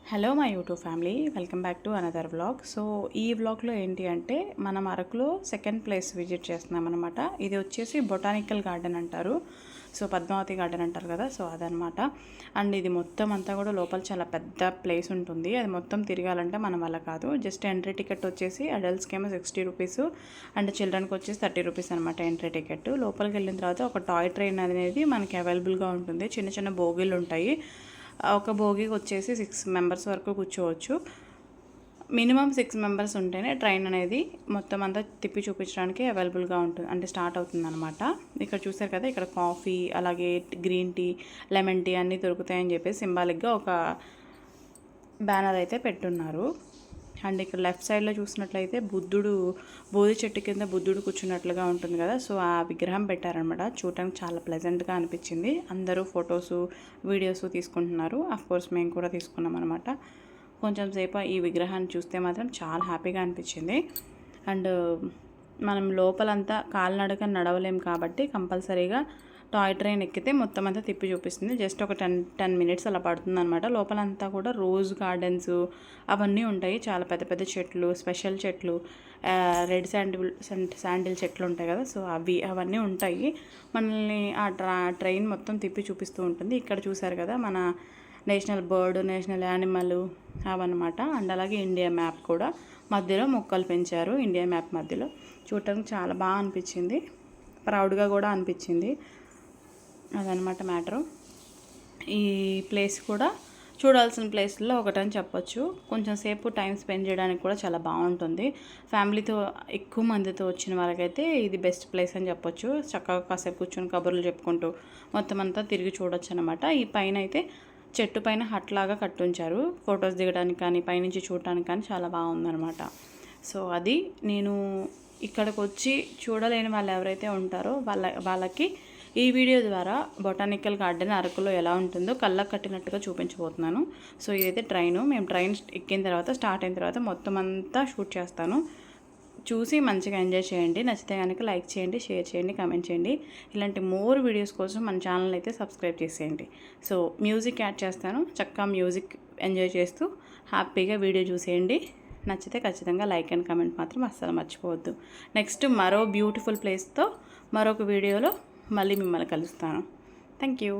Hello my YouTube family, welcome back to another vlog. So ఈ వ్లాగ్లో ఏంటి అంటే మనం అరకులో సెకండ్ ప్లేస్ విజిట్ చేస్తున్నాం అనమాట. ఇది వచ్చేసి బొటానికల్ గార్డెన్ అంటారు. సో పద్మావతి గార్డెన్ అంటారు కదా, సో అదనమాట. అండ్ ఇది మొత్తం అంతా కూడా లోపల చాలా పెద్ద ప్లేస్ ఉంటుంది. అది మొత్తం తిరగాలంటే మన వల్ల కాదు. జస్ట్ ఎంట్రీ టికెట్ వచ్చేసి అడల్ట్స్కి ఏమో 60 రూపీస్ అండ్ చిల్డ్రన్కి వచ్చేసి 30 రూపీస్ అనమాట ఎంట్రీ టికెట్. లోపలికి వెళ్ళిన తర్వాత ఒక టాయ్ ట్రైన్ అనేది మనకి అవైలబుల్గా ఉంటుంది. చిన్న చిన్న బోగీలు ఉంటాయి. ఒక భోగికి వచ్చేసి 6 మెంబర్స్ వరకు కూర్చోవచ్చు. మినిమం 6 మెంబర్స్ ఉంటేనే ట్రైన్ అనేది మొత్తం అంతా తిప్పి చూపించడానికి అవైలబుల్గా ఉంటుంది, అంటే స్టార్ట్ అవుతుంది అనమాట. ఇక్కడ చూసారు కదా, ఇక్కడ కాఫీ అలాగే గ్రీన్ టీ, లెమన్ టీ అన్నీ దొరుకుతాయని చెప్పేసి సింబాలిక్గా ఒక బ్యానర్ అయితే పెట్టున్నారు. అండ్ ఇక్కడ లెఫ్ట్ సైడ్లో చూసినట్లయితే బుద్ధుడు బోధి చెట్టు కింద బుద్ధుడు కూర్చున్నట్లుగా ఉంటుంది కదా, సో ఆ విగ్రహం పెట్టారనమాట. చూడటానికి చాలా ప్లెజెంట్గా అనిపించింది. అందరూ ఫొటోస్ వీడియోస్ తీసుకుంటున్నారు. కోర్స్ మేము కూడా తీసుకున్నాం అనమాట. కొంచెం సేపు ఈ విగ్రహాన్ని చూస్తే మాత్రం చాలా హ్యాపీగా అనిపించింది. అండ్ మనం లోపలంతా కాలినడక నడవలేం కాబట్టి కంపల్సరీగా టాయ్ ట్రైన్ ఎక్కితే మొత్తం అంతా తిప్పి చూపిస్తుంది. జస్ట్ ఒక 10 మినిట్స్ అలా పడుతుంది అనమాట. లోపలంతా కూడా రోజ్ గార్డెన్స్ అవన్నీ ఉంటాయి. చాలా పెద్ద పెద్ద చెట్లు, స్పెషల్ చెట్లు, రెడ్ శాండిల్ చెట్లు ఉంటాయి కదా, సో అవన్నీ ఉంటాయి. మనల్ని ఆ ట్రైన్ మొత్తం తిప్పి చూపిస్తూ ఉంటుంది. ఇక్కడ చూసారు కదా మన నేషనల్ బర్డ్, నేషనల్ యానిమల్ అవన్నమాట. అండ్ అలాగే ఇండియా మ్యాప్ కూడా మధ్యలో మొక్కలు పెంచారు. ఇండియా మ్యాప్ మధ్యలో చూడటానికి చాలా బాగా అనిపించింది. ప్రౌడ్గా కూడా అనిపించింది. అదనమాట మ్యాటరు. ఈ ప్లేస్ కూడా చూడాల్సిన ప్లేస్లో ఒకటని చెప్పొచ్చు. కొంచెం సేపు టైం స్పెండ్ చేయడానికి కూడా చాలా బాగుంటుంది. ఫ్యామిలీతో ఎక్కువ మందితో వచ్చిన వాళ్ళకైతే ఇది బెస్ట్ ప్లేస్ అని చెప్పొచ్చు. చక్కగా కాసేపు కూర్చొని కబుర్లు చెప్పుకుంటూ మొత్తం అంతా తిరిగి చూడొచ్చు అనమాట. ఈ పైన అయితే చెట్టు పైన హట్ లాగా కట్టుంచారు. ఫొటోస్ దిగడానికి కానీ పైనుంచి చూడటానికి కానీ చాలా బాగుందనమాట. సో అది నేను ఇక్కడికి వచ్చి చూడలేని వాళ్ళు ఎవరైతే ఉంటారో వాళ్ళకి ఈ వీడియో ద్వారా బొటానికల్ గార్డెన్ అరకులో ఎలా ఉంటుందో కళ్ళకు కట్టినట్టుగా చూపించబోతున్నాను. సో ఇదైతే ట్రైను. మేము ట్రైన్ ఎక్కిన తర్వాత స్టార్ట్ అయిన తర్వాత మొత్తం అంతా షూట్ చేస్తాను. చూసి మంచిగా ఎంజాయ్ చేయండి. నచ్చితే కనుక లైక్ చేయండి, షేర్ చేయండి, కామెంట్ చేయండి. ఇలాంటి మోర్ వీడియోస్ కోసం మన ఛానల్ అయితే సబ్స్క్రైబ్ చేసేయండి. సో మ్యూజిక్ యాడ్ చేస్తాను. చక్కగా మ్యూజిక్ ఎంజాయ్ చేస్తూ హ్యాపీగా వీడియో చూసేయండి. నచ్చితే ఖచ్చితంగా లైక్ అండ్ కామెంట్ మాత్రం అస్సలు మర్చిపోవద్దు. నెక్స్ట్ మరో బ్యూటిఫుల్ ప్లేస్తో మరొక వీడియోలో మళ్ళీ మిమ్మల్ని కలుస్తాను. Thank you.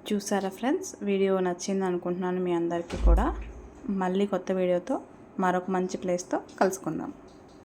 చూసారా ఫ్రెండ్స్, వీడియో నచ్చింది అనుకుంటున్నాను మీ అందరికీ కూడా. మళ్ళీ కొత్త వీడియోతో మరొక మంచి ప్లేస్తో కలుసుకుందాం.